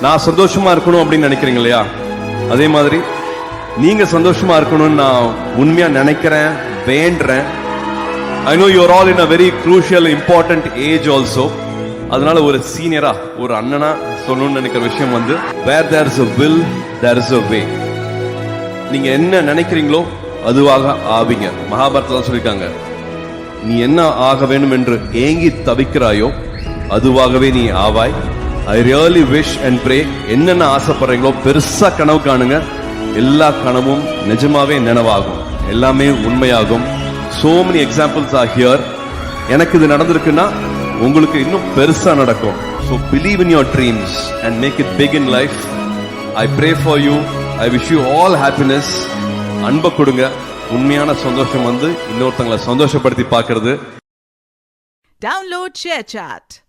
நான் சந்தோஷமா இருக்கணும் அப்படின்னு நினைக்கிறீங்க இல்லையா, அதே மாதிரி நீங்க சந்தோஷமா இருக்கணும்னு நான் உண்மையா நினைக்கிறேன், வேண்டுறேன். I know you are all in a very crucial important age also. அதனால ஒரு சீனியரா, ஒரு அண்ணனா சொல்லணும்னு நினைக்கிற விஷயம் வந்து, where there is a will there is a way. நீங்க என்ன நினைக்கிறீங்களோ அதுவாக ஆவீங்க. மகாபாரதத்துல சொல்லிருக்காங்க, நீ என்ன ஆக வேண்டும் என்று ஏங்கி தவிக்கிறாயோ அதுவாகவே நீ ஆவாய். I really wish and pray, என்னென்ன ஆசைப்படுறீங்களோ பெருசா கனவு காணுங்க, எல்லா கனவும் நிஜமாவே நினைவாகும், எல்லாமே உண்மையாகும். so many examples are here. எனக்கு இது நடந்திருக்குன்னா உங்களுக்கு இன்னும் பெருசா நடக்கும். so believe in your dreams and make it big in life. I pray for you. I wish you all happiness. அன்பை கொடுங்க. உண்மையான சந்தோஷம் வந்து இன்னொருத்தங்களை சந்தோஷப்படுத்தி பார்க்கிறது. Download ShareChat.